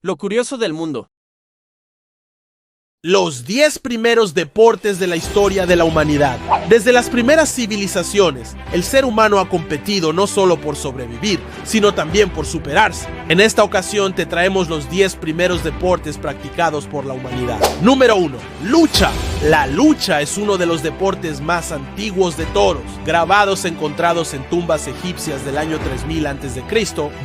Lo curioso del mundo. Los 10 primeros deportes de la historia de la humanidad. Desde las primeras civilizaciones, el ser humano ha competido no solo por sobrevivir, sino también por superarse. En esta ocasión te traemos los 10 primeros deportes practicados por la humanidad. Número 1. Lucha. La lucha es uno de los deportes más antiguos de todos. Grabados encontrados en tumbas egipcias del año 3000 a.C.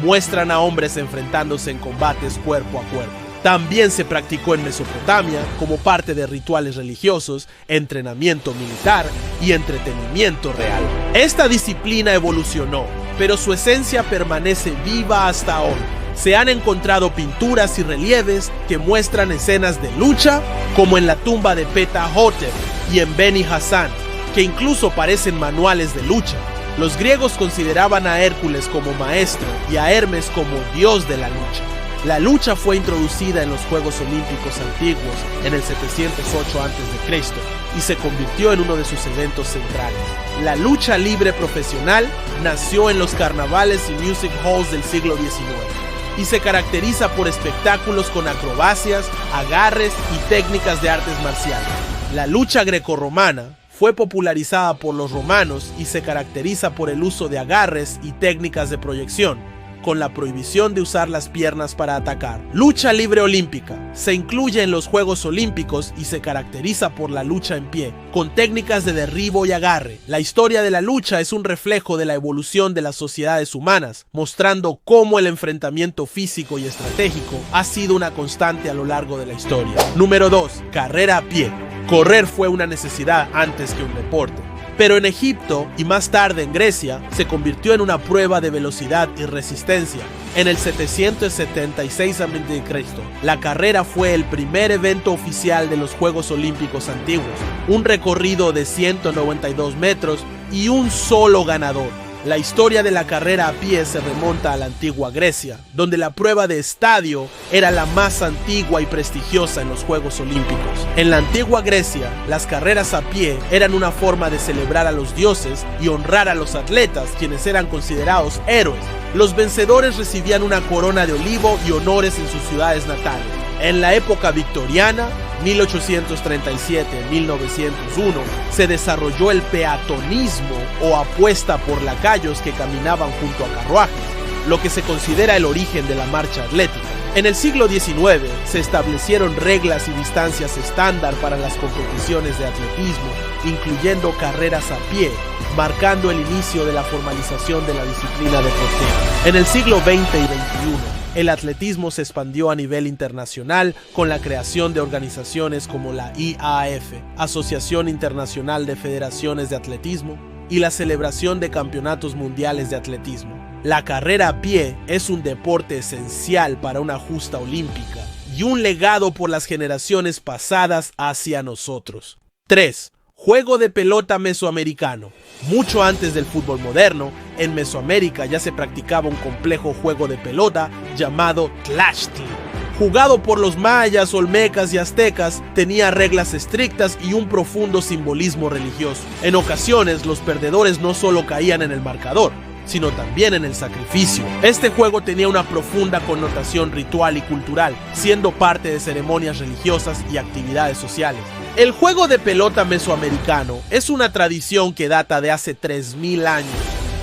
muestran a hombres enfrentándose en combates cuerpo a cuerpo. También se practicó en Mesopotamia como parte de rituales religiosos, entrenamiento militar y entretenimiento real. Esta disciplina evolucionó, pero su esencia permanece viva hasta hoy. Se han encontrado pinturas y relieves que muestran escenas de lucha, como en la tumba de Ptah-hotep y en Beni Hasan, que incluso parecen manuales de lucha. Los griegos consideraban a Hércules como maestro y a Hermes como dios de la lucha. La lucha fue introducida en los Juegos Olímpicos antiguos en el 708 a.C. y se convirtió en uno de sus eventos centrales. La lucha libre profesional nació en los carnavales y music halls del siglo XIX y se caracteriza por espectáculos con acrobacias, agarres y técnicas de artes marciales. La lucha grecorromana fue popularizada por los romanos y se caracteriza por el uso de agarres y técnicas de proyección, con la prohibición de usar las piernas para atacar. Lucha libre olímpica. Se incluye en los Juegos Olímpicos y se caracteriza por la lucha en pie, con técnicas de derribo y agarre. La historia de la lucha es un reflejo de la evolución de las sociedades humanas, mostrando cómo el enfrentamiento físico y estratégico ha sido una constante a lo largo de la historia. Número 2. Carrera a pie. Correr fue una necesidad antes que un deporte. Pero en Egipto y más tarde en Grecia se convirtió en una prueba de velocidad y resistencia. En el 776 a.C., la carrera fue el primer evento oficial de los Juegos Olímpicos antiguos, un recorrido de 192 metros y un solo ganador. La historia de la carrera a pie se remonta a la antigua Grecia, donde la prueba de estadio era la más antigua y prestigiosa en los Juegos Olímpicos. En la antigua Grecia, las carreras a pie eran una forma de celebrar a los dioses y honrar a los atletas, quienes eran considerados héroes. Los vencedores recibían una corona de olivo y honores en sus ciudades natales. En la época victoriana, 1837-1901, se desarrolló el peatonismo o apuesta por lacayos que caminaban junto a carruajes, lo que se considera el origen de la marcha atlética. En el siglo XIX se establecieron reglas y distancias estándar para las competiciones de atletismo, incluyendo carreras a pie, marcando el inicio de la formalización de la disciplina deportiva. En el siglo XX y XXI, el atletismo se expandió a nivel internacional con la creación de organizaciones como la IAAF, Asociación Internacional de Federaciones de Atletismo, y la celebración de campeonatos mundiales de atletismo. La carrera a pie es un deporte esencial para una justa olímpica y un legado por las generaciones pasadas hacia nosotros. 3. Juego de pelota mesoamericano. Mucho antes del fútbol moderno, en Mesoamérica ya se practicaba un complejo juego de pelota llamado Tlachtli. Jugado por los mayas, olmecas y aztecas, tenía reglas estrictas y un profundo simbolismo religioso. En ocasiones, los perdedores no solo caían en el marcador, sino también en el sacrificio. Este juego tenía una profunda connotación ritual y cultural, siendo parte de ceremonias religiosas y actividades sociales. El juego de pelota mesoamericano es una tradición que data de hace 3000 años,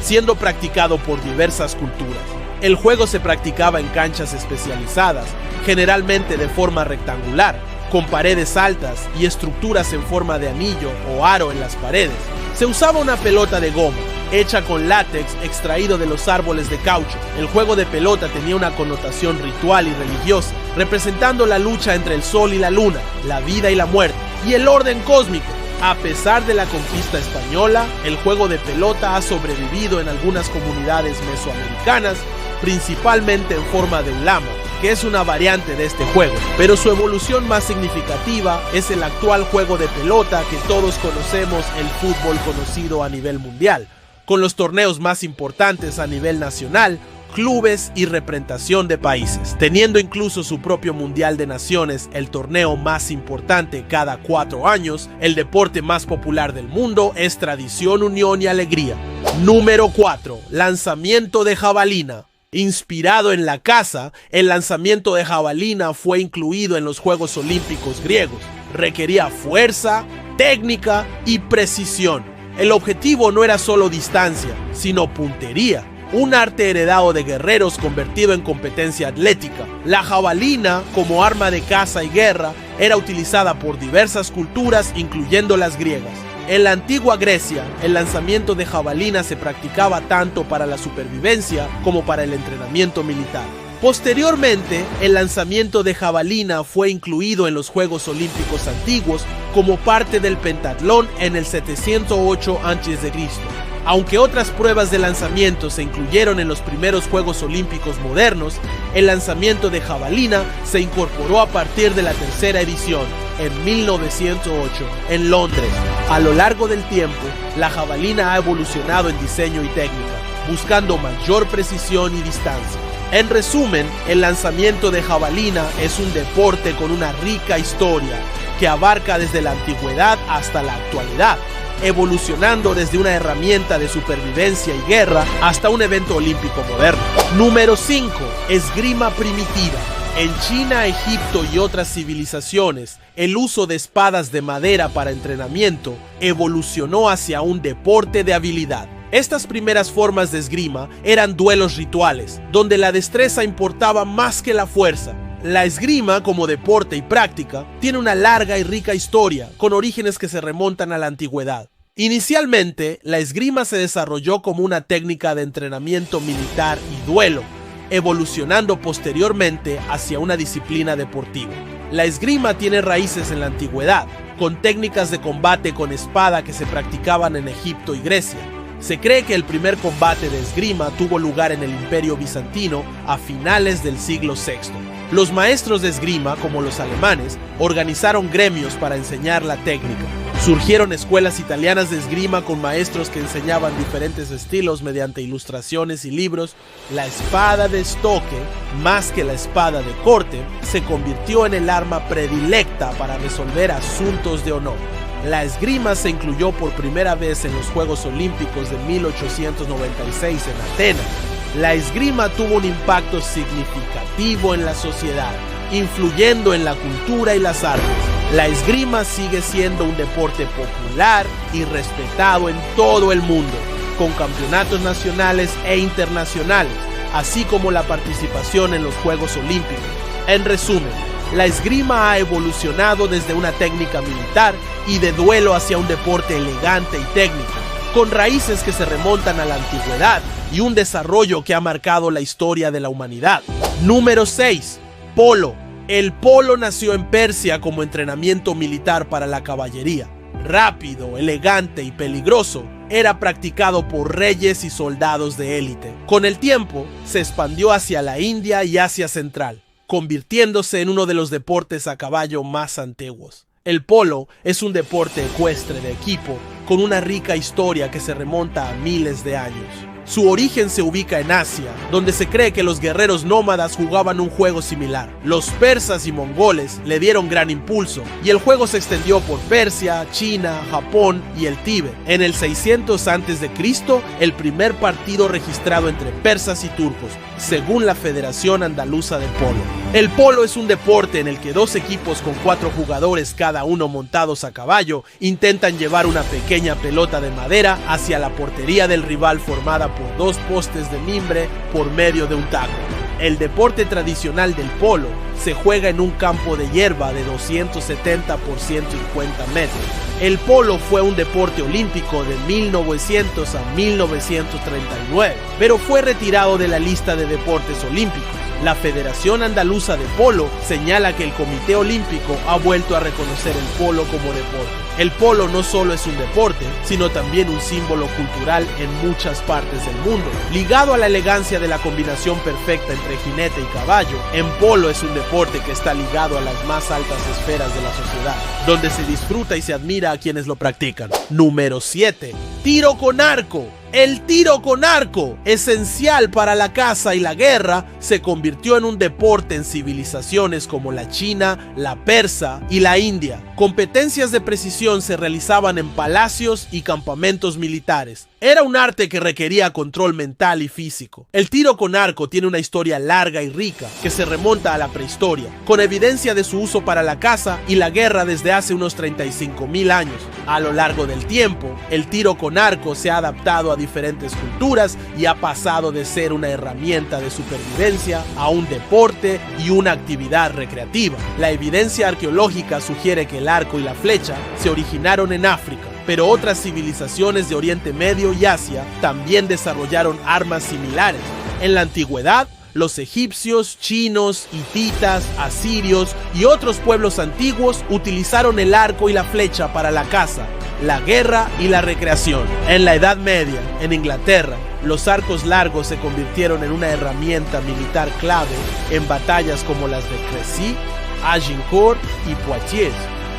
siendo practicado por diversas culturas. El juego se practicaba en canchas especializadas, generalmente de forma rectangular, con paredes altas y estructuras en forma de anillo o aro en las paredes. Se usaba una pelota de goma, hecha con látex extraído de los árboles de caucho. El juego de pelota tenía una connotación ritual y religiosa, representando la lucha entre el sol y la luna, la vida y la muerte, y el orden cósmico. A pesar de la conquista española, el juego de pelota ha sobrevivido en algunas comunidades mesoamericanas, principalmente en forma de ulama, que es una variante de este juego, pero su evolución más significativa es el actual juego de pelota que todos conocemos, el fútbol conocido a nivel mundial, con los torneos más importantes a nivel nacional, clubes y representación de países, teniendo incluso su propio Mundial de Naciones, el torneo más importante cada 4 años. El deporte más popular del mundo es tradición, unión y alegría. Número 4. Lanzamiento de jabalina. Inspirado en la caza, el lanzamiento de jabalina fue incluido en los Juegos Olímpicos griegos. Requería fuerza, técnica y precisión. El objetivo no era solo distancia, sino puntería, un arte heredado de guerreros convertido en competencia atlética. La jabalina, como arma de caza y guerra, era utilizada por diversas culturas, incluyendo las griegas. En la antigua Grecia, el lanzamiento de jabalina se practicaba tanto para la supervivencia como para el entrenamiento militar. Posteriormente, el lanzamiento de jabalina fue incluido en los Juegos Olímpicos antiguos como parte del pentatlón en el 708 a.C. Aunque otras pruebas de lanzamiento se incluyeron en los primeros Juegos Olímpicos modernos, el lanzamiento de jabalina se incorporó a partir de la tercera edición, en 1908, en Londres. A lo largo del tiempo, la jabalina ha evolucionado en diseño y técnica, buscando mayor precisión y distancia. En resumen, el lanzamiento de jabalina es un deporte con una rica historia que abarca desde la antigüedad hasta la actualidad, evolucionando desde una herramienta de supervivencia y guerra hasta un evento olímpico moderno. Número 5. Esgrima primitiva. En China, Egipto y otras civilizaciones, el uso de espadas de madera para entrenamiento evolucionó hacia un deporte de habilidad. Estas primeras formas de esgrima eran duelos rituales, donde la destreza importaba más que la fuerza. La esgrima, como deporte y práctica, tiene una larga y rica historia, con orígenes que se remontan a la antigüedad. Inicialmente, la esgrima se desarrolló como una técnica de entrenamiento militar y duelo, evolucionando posteriormente hacia una disciplina deportiva. La esgrima tiene raíces en la antigüedad, con técnicas de combate con espada que se practicaban en Egipto y Grecia. Se cree que el primer combate de esgrima tuvo lugar en el Imperio Bizantino a finales del siglo VI. Los maestros de esgrima, como los alemanes, organizaron gremios para enseñar la técnica. Surgieron escuelas italianas de esgrima con maestros que enseñaban diferentes estilos mediante ilustraciones y libros. La espada de estoque, más que la espada de corte, se convirtió en el arma predilecta para resolver asuntos de honor. La esgrima se incluyó por primera vez en los Juegos Olímpicos de 1896 en Atenas. La esgrima tuvo un impacto significativo en la sociedad, influyendo en la cultura y las artes. La esgrima sigue siendo un deporte popular y respetado en todo el mundo, con campeonatos nacionales e internacionales, así como la participación en los Juegos Olímpicos. En resumen, la esgrima ha evolucionado desde una técnica militar y de duelo hacia un deporte elegante y técnico, con raíces que se remontan a la antigüedad y un desarrollo que ha marcado la historia de la humanidad. Número 6. Polo. El polo nació en Persia como entrenamiento militar para la caballería. Rápido, elegante y peligroso, era practicado por reyes y soldados de élite. Con el tiempo, se expandió hacia la India y Asia Central, convirtiéndose en uno de los deportes a caballo más antiguos. El polo es un deporte ecuestre de equipo con una rica historia que se remonta a miles de años. Su origen se ubica en Asia, donde se cree que los guerreros nómadas jugaban un juego similar. Los persas y mongoles le dieron gran impulso y el juego se extendió por Persia, China, Japón y el Tíbet. En el 600 a.C., el primer partido registrado entre persas y turcos, según la Federación Andaluza de Polo. El polo es un deporte en el que dos equipos con 4 jugadores, cada uno montados a caballo, intentan llevar una pequeña pelota de madera hacia la portería del rival formada por 2 postes de mimbre por medio de un taco. El deporte tradicional del polo se juega en un campo de hierba de 270 por 150 metros. El polo fue un deporte olímpico de 1900 a 1939, pero fue retirado de la lista de deportes olímpicos. La Federación Andaluza de Polo señala que el Comité Olímpico ha vuelto a reconocer el polo como deporte. El polo no solo es un deporte, sino también un símbolo cultural en muchas partes del mundo. Ligado a la elegancia de la combinación perfecta entre jinete y caballo, en polo es un deporte que está ligado a las más altas esferas de la sociedad, donde se disfruta y se admira a quienes lo practican. Número 7. Tiro con arco. El tiro con arco, esencial para la caza y la guerra, se convirtió en un deporte en civilizaciones como la China, la Persa y la India. Competencias de precisión se realizaban en palacios y campamentos militares. Era un arte que requería control mental y físico. El tiro con arco tiene una historia larga y rica que se remonta a la prehistoria, con evidencia de su uso para la caza y la guerra desde hace unos 35.000 años. A lo largo del tiempo, el tiro con arco se ha adaptado a diferentes culturas y ha pasado de ser una herramienta de supervivencia a un deporte y una actividad recreativa. La evidencia arqueológica sugiere que el arco y la flecha se originaron en África, pero otras civilizaciones de Oriente Medio y Asia también desarrollaron armas similares. En la antigüedad, los egipcios, chinos, hititas, asirios y otros pueblos antiguos utilizaron el arco y la flecha para la caza, la guerra y la recreación. En la Edad Media, en Inglaterra, los arcos largos se convirtieron en una herramienta militar clave en batallas como las de Crécy, Agincourt y Poitiers.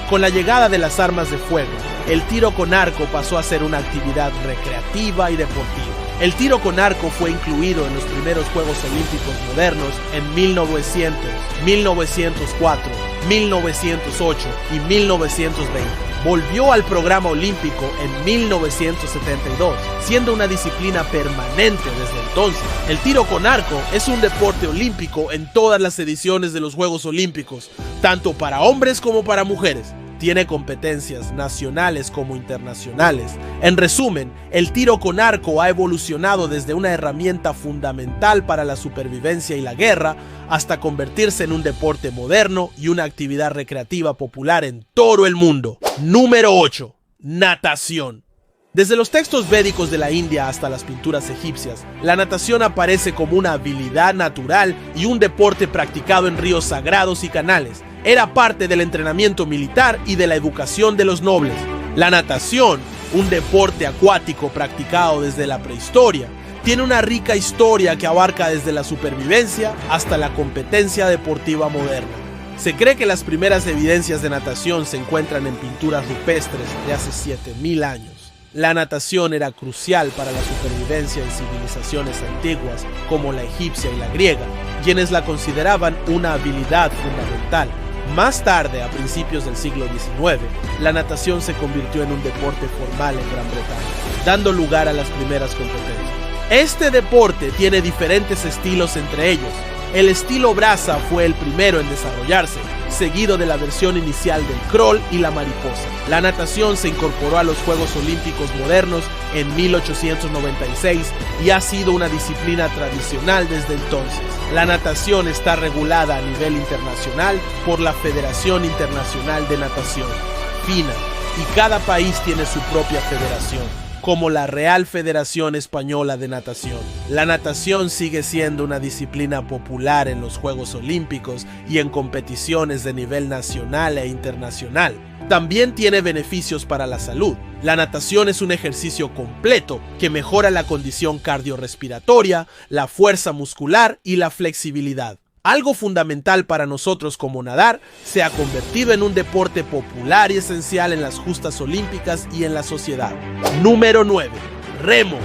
Con la llegada de las armas de fuego, el tiro con arco pasó a ser una actividad recreativa y deportiva. El tiro con arco fue incluido en los primeros Juegos Olímpicos modernos en 1900, 1904, 1908 y 1920. Volvió al programa olímpico en 1972, siendo una disciplina permanente desde entonces. El tiro con arco es un deporte olímpico en todas las ediciones de los Juegos Olímpicos, tanto para hombres como para mujeres. Tiene competencias nacionales como internacionales. En resumen, el tiro con arco ha evolucionado desde una herramienta fundamental para la supervivencia y la guerra hasta convertirse en un deporte moderno y una actividad recreativa popular en todo el mundo. Número 8. Natación. Desde los textos védicos de la India hasta las pinturas egipcias, la natación aparece como una habilidad natural y un deporte practicado en ríos sagrados y canales. Era parte del entrenamiento militar y de la educación de los nobles. La natación, un deporte acuático practicado desde la prehistoria, tiene una rica historia que abarca desde la supervivencia hasta la competencia deportiva moderna. Se cree que las primeras evidencias de natación se encuentran en pinturas rupestres de hace 7.000 años. La natación era crucial para la supervivencia en civilizaciones antiguas como la egipcia y la griega, quienes la consideraban una habilidad fundamental. Más tarde, a principios del siglo XIX, la natación se convirtió en un deporte formal en Gran Bretaña, dando lugar a las primeras competencias. Este deporte tiene diferentes estilos entre ellos. El estilo braza fue el primero en desarrollarse, seguido de la versión inicial del crawl y la mariposa. La natación se incorporó a los Juegos Olímpicos modernos en 1896 y ha sido una disciplina tradicional desde entonces. La natación está regulada a nivel internacional por la Federación Internacional de Natación, FINA, y cada país tiene su propia federación, como la Real Federación Española de Natación. La natación sigue siendo una disciplina popular en los Juegos Olímpicos y en competiciones de nivel nacional e internacional. También tiene beneficios para la salud. La natación es un ejercicio completo que mejora la condición cardiorrespiratoria, la fuerza muscular y la flexibilidad. Algo fundamental para nosotros como nadar, se ha convertido en un deporte popular y esencial en las justas olímpicas y en la sociedad. Número 9. Remo.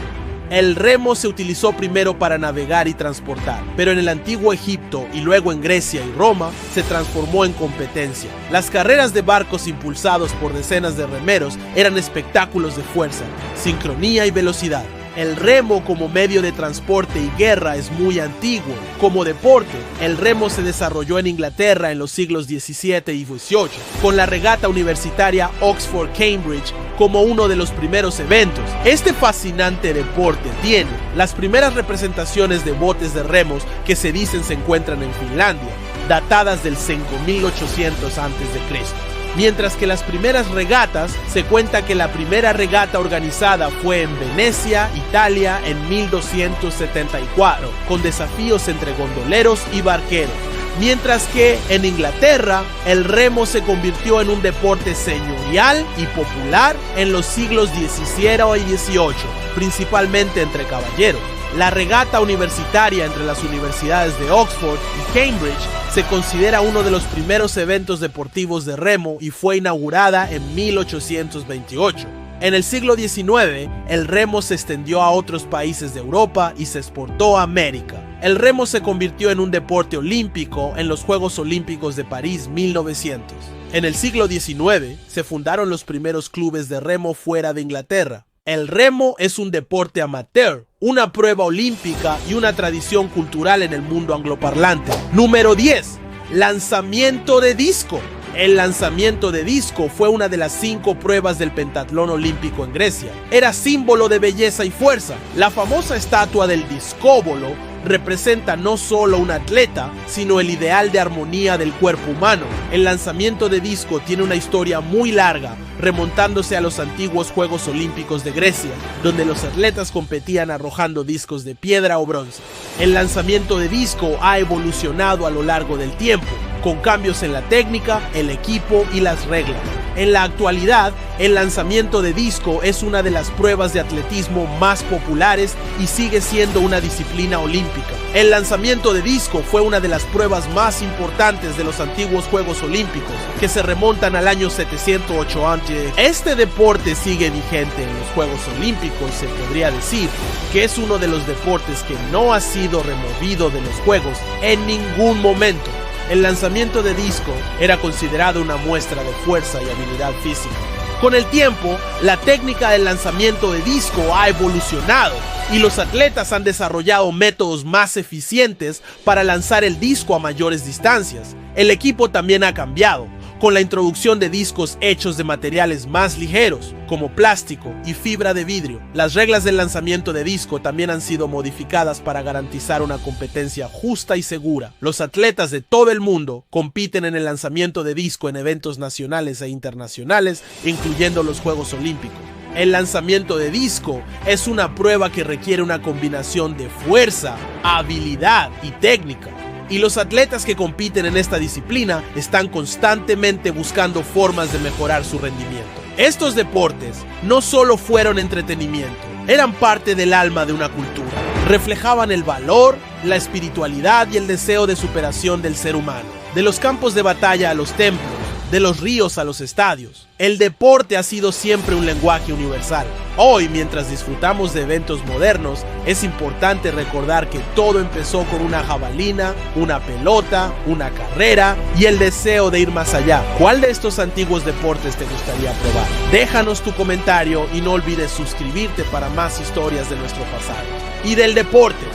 El remo se utilizó primero para navegar y transportar, pero en el antiguo Egipto y luego en Grecia y Roma se transformó en competencia. Las carreras de barcos impulsados por decenas de remeros eran espectáculos de fuerza, sincronía y velocidad. El remo como medio de transporte y guerra es muy antiguo. Como deporte, el remo se desarrolló en Inglaterra en los siglos XVII y XVIII, con la regata universitaria Oxford-Cambridge como uno de los primeros eventos. Este fascinante deporte tiene las primeras representaciones de botes de remos que se dicen se encuentran en Finlandia, datadas del 5800 a.C. Mientras que las primeras regatas, se cuenta que la primera regata organizada fue en Venecia, Italia, en 1274, con desafíos entre gondoleros y barqueros. Mientras que en Inglaterra, el remo se convirtió en un deporte señorial y popular en los siglos XVII y XVIII, principalmente entre caballeros. La regata universitaria entre las universidades de Oxford y Cambridge se considera uno de los primeros eventos deportivos de remo y fue inaugurada en 1828. En el siglo XIX, el remo se extendió a otros países de Europa y se exportó a América. El remo se convirtió en un deporte olímpico en los Juegos Olímpicos de París 1900. En el siglo XIX, se fundaron los primeros clubes de remo fuera de Inglaterra. El remo es un deporte amateur, una prueba olímpica y una tradición cultural en el mundo angloparlante. Número 10. Lanzamiento de disco. El lanzamiento de disco fue una de las 5 pruebas del pentatlón olímpico en Grecia. Era símbolo de belleza y fuerza. La famosa estatua del discóbolo representa no solo un atleta, sino el ideal de armonía del cuerpo humano. El lanzamiento de disco tiene una historia muy larga, remontándose a los antiguos Juegos Olímpicos de Grecia, donde los atletas competían arrojando discos de piedra o bronce. El lanzamiento de disco ha evolucionado a lo largo del tiempo, con cambios en la técnica, el equipo y las reglas. En la actualidad, el lanzamiento de disco es una de las pruebas de atletismo más populares y sigue siendo una disciplina olímpica. El lanzamiento de disco fue una de las pruebas más importantes de los antiguos Juegos Olímpicos, que se remontan al año 708 a.C. Este deporte sigue vigente en los Juegos Olímpicos. Se podría decir que es uno de los deportes que no ha sido removido de los Juegos en ningún momento. El lanzamiento de disco era considerado una muestra de fuerza y habilidad física. Con el tiempo, la técnica del lanzamiento de disco ha evolucionado y los atletas han desarrollado métodos más eficientes para lanzar el disco a mayores distancias. El equipo también ha cambiado, con la introducción de discos hechos de materiales más ligeros, como plástico y fibra de vidrio. Las reglas del lanzamiento de disco también han sido modificadas para garantizar una competencia justa y segura. Los atletas de todo el mundo compiten en el lanzamiento de disco en eventos nacionales e internacionales, incluyendo los Juegos Olímpicos. El lanzamiento de disco es una prueba que requiere una combinación de fuerza, habilidad y técnica. Y los atletas que compiten en esta disciplina están constantemente buscando formas de mejorar su rendimiento. Estos deportes no solo fueron entretenimiento, eran parte del alma de una cultura. Reflejaban el valor, la espiritualidad y el deseo de superación del ser humano. De los campos de batalla a los templos, de los ríos a los estadios, el deporte ha sido siempre un lenguaje universal. Hoy, mientras disfrutamos de eventos modernos, es importante recordar que todo empezó con una jabalina, una pelota, una carrera y el deseo de ir más allá. ¿Cuál de estos antiguos deportes te gustaría probar? Déjanos tu comentario y no olvides suscribirte para más historias de nuestro pasado y del deporte.